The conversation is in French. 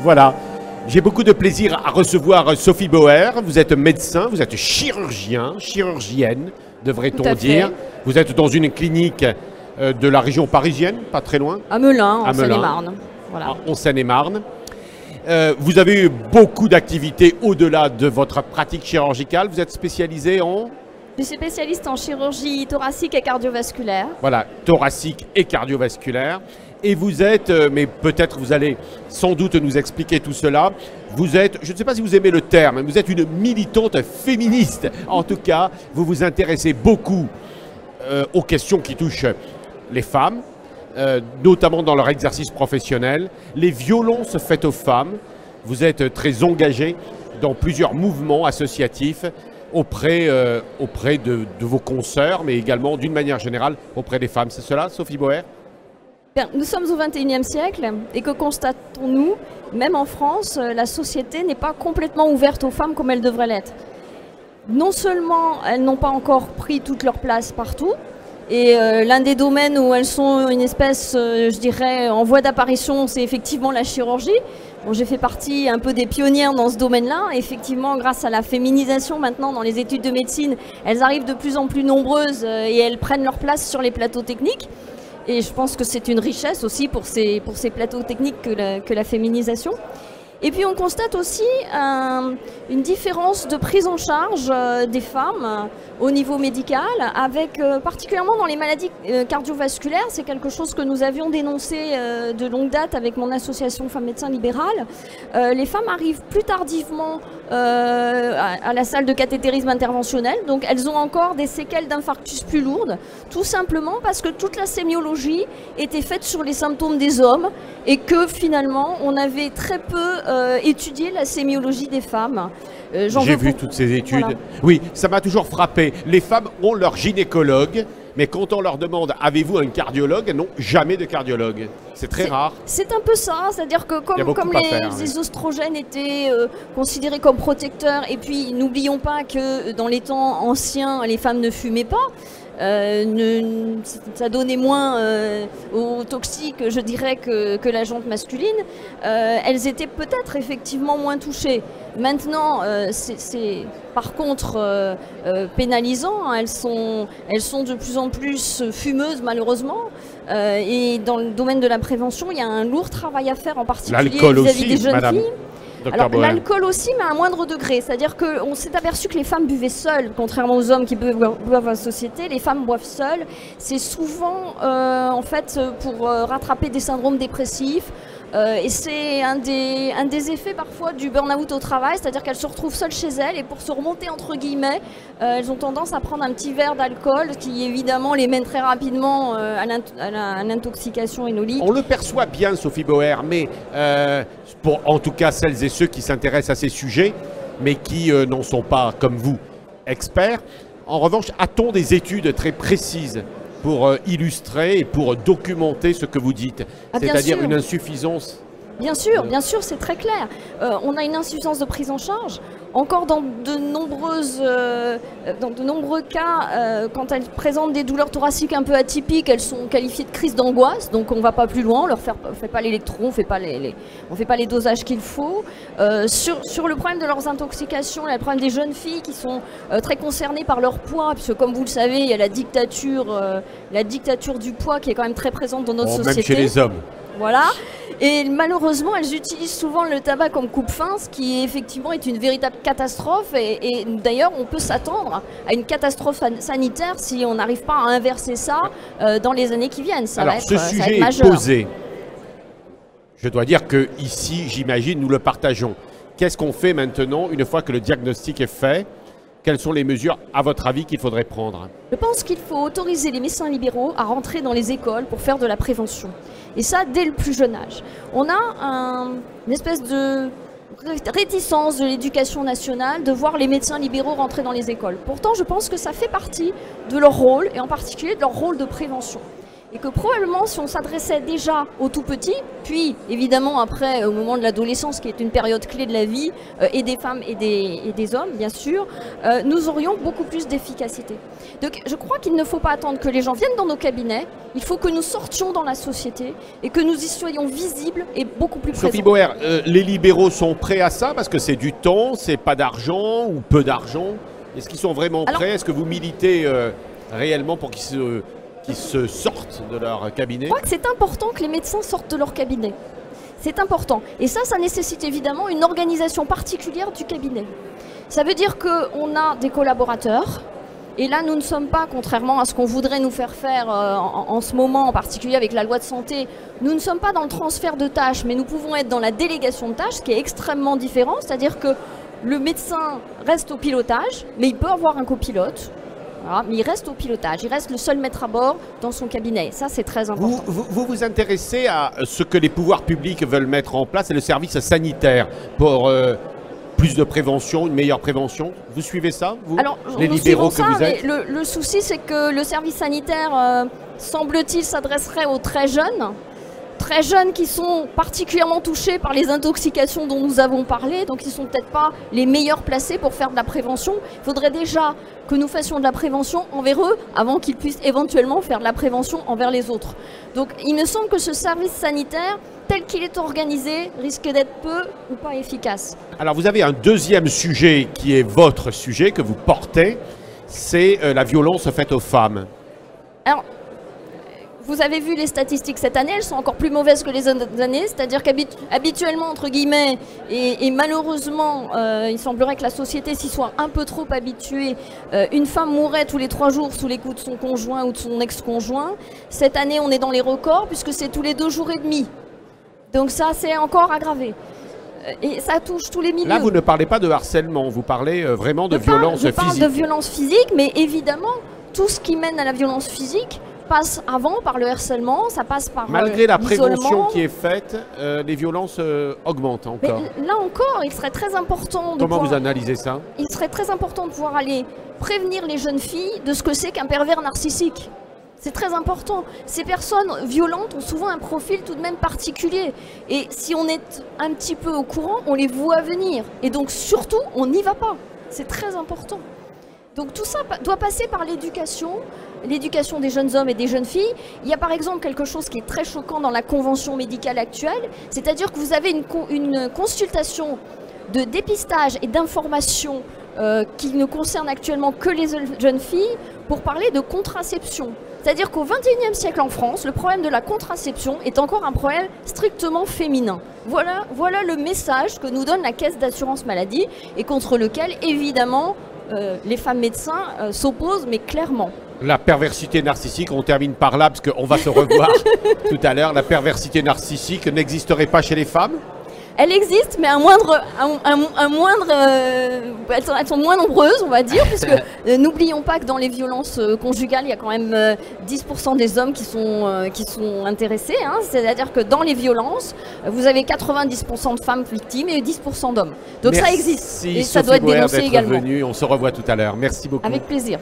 Voilà. J'ai beaucoup de plaisir à recevoir Sophie Bauer. Vous êtes médecin, vous êtes chirurgien, chirurgienne, devrait-on dire. Vous êtes dans une clinique de la région parisienne, pas très loin. À Melun, en Seine-et-Marne. Voilà. En Seine-et-Marne. Vous avez eu beaucoup d'activités au-delà de votre pratique chirurgicale. Vous êtes spécialisé en... Je suis spécialiste en chirurgie thoracique et cardiovasculaire. Voilà, thoracique et cardiovasculaire. Et vous êtes, mais peut-être vous allez sans doute nous expliquer tout cela, vous êtes, je ne sais pas si vous aimez le terme, mais vous êtes une militante féministe. En tout cas, vous vous intéressez beaucoup aux questions qui touchent les femmes, notamment dans leur exercice professionnel, les violences faites aux femmes. Vous êtes très engagé dans plusieurs mouvements associatifs auprès de vos consoeurs, mais également d'une manière générale auprès des femmes. C'est cela, Sophie Bauer ? Bien, nous sommes au XXIe siècle et que constatons-nous, même en France, la société n'est pas complètement ouverte aux femmes comme elle devrait l'être. Non seulement elles n'ont pas encore pris toute leur place partout, et l'un des domaines où elles sont une espèce, je dirais, en voie d'apparition, c'est effectivement la chirurgie. Bon, j'ai fait partie un peu des pionnières dans ce domaine-là. Effectivement, grâce à la féminisation maintenant dans les études de médecine, elles arrivent de plus en plus nombreuses et elles prennent leur place sur les plateaux techniques. Et je pense que c'est une richesse aussi pour ces plateaux techniques que la féminisation. Et puis on constate aussi une différence de prise en charge des femmes au niveau médical, avec particulièrement dans les maladies cardiovasculaires. C'est quelque chose que nous avions dénoncé de longue date avec mon association Femmes Médecins Libérales. Les femmes arrivent plus tardivement à la salle de cathétérisme interventionnel, donc elles ont encore des séquelles d'infarctus plus lourdes, tout simplement parce que toute la sémiologie était faite sur les symptômes des hommes et que finalement on avait très peu étudié la sémiologie des femmes. J'ai vu toutes ces études. Voilà. Oui, ça m'a toujours frappé. Les femmes ont leur gynécologue, mais quand on leur demande « avez-vous un cardiologue ?» Non, jamais de cardiologue. C'est très rare. C'est un peu ça, c'est-à-dire que comme les oestrogènes étaient considérés comme protecteurs, et puis n'oublions pas que dans les temps anciens, les femmes ne fumaient pas, ça donnait moins aux toxiques, je dirais, que la jante masculine. Elles étaient peut-être effectivement moins touchées. Maintenant, c'est par contre pénalisant. Elles sont de plus en plus fumeuses, malheureusement. Et dans le domaine de la prévention, il y a un lourd travail à faire, en particulier vis-à-vis des jeunes filles. Alors l'alcool aussi, mais à un moindre degré. C'est-à-dire qu'on s'est aperçu que les femmes buvaient seules, contrairement aux hommes qui boivent en société. Les femmes boivent seules. C'est souvent en fait pour rattraper des syndromes dépressifs. Et c'est un des effets parfois du burn-out au travail, c'est-à-dire qu'elles se retrouvent seules chez elles et pour se remonter entre guillemets, elles ont tendance à prendre un petit verre d'alcool qui évidemment les mène très rapidement à l'intoxication énolique. On le perçoit bien, Sophie Bauer, mais pour en tout cas celles et ceux qui s'intéressent à ces sujets, mais qui n'en sont pas comme vous experts. En revanche, a-t-on des études très précises pour illustrer et pour documenter ce que vous dites, c'est-à-dire une insuffisance? Bien sûr, c'est très clair. On a une insuffisance de prise en charge. Encore dans de nombreux cas, quand elles présentent des douleurs thoraciques un peu atypiques, elles sont qualifiées de crise d'angoisse. Donc on ne va pas plus loin, on ne fait pas l'électro, on ne fait pas les dosages qu'il faut. Sur le problème de leurs intoxications, il y a le problème des jeunes filles qui sont très concernées par leur poids, puisque comme vous le savez, il y a la dictature du poids qui est quand même très présente dans notre société. Même chez les hommes. Voilà. Et malheureusement, elles utilisent souvent le tabac comme coupe-faim, ce qui effectivement est une véritable catastrophe. Et d'ailleurs, on peut s'attendre à une catastrophe sanitaire si on n'arrive pas à inverser ça dans les années qui viennent. Alors, ce sujet est posé. Je dois dire que ici, j'imagine, nous le partageons. Qu'est-ce qu'on fait maintenant, une fois que le diagnostic est fait? Quelles sont les mesures, à votre avis, qu'il faudrait prendre? Je pense qu'il faut autoriser les médecins libéraux à rentrer dans les écoles pour faire de la prévention. Et ça, dès le plus jeune âge. On a une espèce de réticence de l'éducation nationale de voir les médecins libéraux rentrer dans les écoles. Pourtant, je pense que ça fait partie de leur rôle, et en particulier de leur rôle de prévention. Et que probablement, si on s'adressait déjà aux tout petits, puis évidemment après, au moment de l'adolescence, qui est une période clé de la vie, et des femmes et des hommes, bien sûr, nous aurions beaucoup plus d'efficacité. Donc je crois qu'il ne faut pas attendre que les gens viennent dans nos cabinets, il faut que nous sortions dans la société et que nous y soyons visibles et beaucoup plus présents. Sophie Bauer, les libéraux sont prêts à ça parce que c'est du temps, c'est pas d'argent ou peu d'argent. Est-ce qu'ils sont vraiment prêts? Est-ce que vous militez réellement pour qu'ils se sortent de leur cabinet? Je crois que c'est important que les médecins sortent de leur cabinet. C'est important. Et ça nécessite évidemment une organisation particulière du cabinet. Ça veut dire qu'on a des collaborateurs. Et là, nous ne sommes pas, contrairement à ce qu'on voudrait nous faire faire en ce moment, en particulier avec la loi de santé, nous ne sommes pas dans le transfert de tâches, mais nous pouvons être dans la délégation de tâches, ce qui est extrêmement différent. C'est-à-dire que le médecin reste au pilotage, mais il peut avoir un copilote. Voilà, mais il reste au pilotage, il reste le seul maître à bord dans son cabinet. Ça, c'est très important. Vous vous intéressez à ce que les pouvoirs publics veulent mettre en place, c'est le service sanitaire pour plus de prévention, une meilleure prévention. Vous suivez ça, vous? Alors, les libéraux que vous êtes? Le souci, c'est que le service sanitaire, semble-t-il, s'adresserait aux très jeunes qui sont particulièrement touchés par les intoxications dont nous avons parlé, donc ils ne sont peut-être pas les meilleurs placés pour faire de la prévention. Il faudrait déjà que nous fassions de la prévention envers eux avant qu'ils puissent éventuellement faire de la prévention envers les autres. Donc il me semble que ce service sanitaire, tel qu'il est organisé, risque d'être peu ou pas efficace. Alors vous avez un deuxième sujet qui est votre sujet, que vous portez, c'est la violence faite aux femmes. Alors, vous avez vu les statistiques cette année, elles sont encore plus mauvaises que les autres années, c'est-à-dire qu'habituellement, entre guillemets, et malheureusement, il semblerait que la société s'y soit un peu trop habituée, une femme mourrait tous les 3 jours sous les coups de son conjoint ou de son ex-conjoint. Cette année, on est dans les records puisque c'est tous les 2 jours et demi. Donc ça, c'est encore aggravé. Et ça touche tous les milieux. Là, vous ne parlez pas de harcèlement, vous parlez vraiment de violence physique. Je parle de violence physique, mais évidemment, tout ce qui mène à la violence physique passe avant par le harcèlement, ça passe par malgré la prévention qui est faite, les violences augmentent encore. Mais là encore, il serait très important de Comment vous analysez ça? Il serait très important de pouvoir aller prévenir les jeunes filles de ce que c'est qu'un pervers narcissique. C'est très important. Ces personnes violentes ont souvent un profil tout de même particulier. Et si on est un petit peu au courant, on les voit venir. Et donc surtout, on n'y va pas. C'est très important. Donc tout ça doit passer par l'éducation des jeunes hommes et des jeunes filles. Il y a par exemple quelque chose qui est très choquant dans la convention médicale actuelle, c'est-à-dire que vous avez une consultation de dépistage et d'information qui ne concerne actuellement que les jeunes filles pour parler de contraception. C'est-à-dire qu'au XXIe siècle en France, le problème de la contraception est encore un problème strictement féminin. Voilà le message que nous donne la Caisse d'assurance maladie et contre lequel, évidemment, les femmes médecins s'opposent, mais clairement. La perversité narcissique, on termine par là, parce qu'on va se revoir tout à l'heure. La perversité narcissique n'existerait pas chez les femmes? Elle existe, mais elles sont moins nombreuses, on va dire, puisque n'oublions pas que dans les violences conjugales, il y a quand même 10% des hommes qui sont intéressés. Hein. C'est-à-dire que dans les violences, vous avez 90% de femmes victimes et 10% d'hommes. Donc ça existe, et ça doit être dénoncé également. Merci Sophie Bauer d'être venue, on se revoit tout à l'heure. Merci beaucoup. Avec plaisir.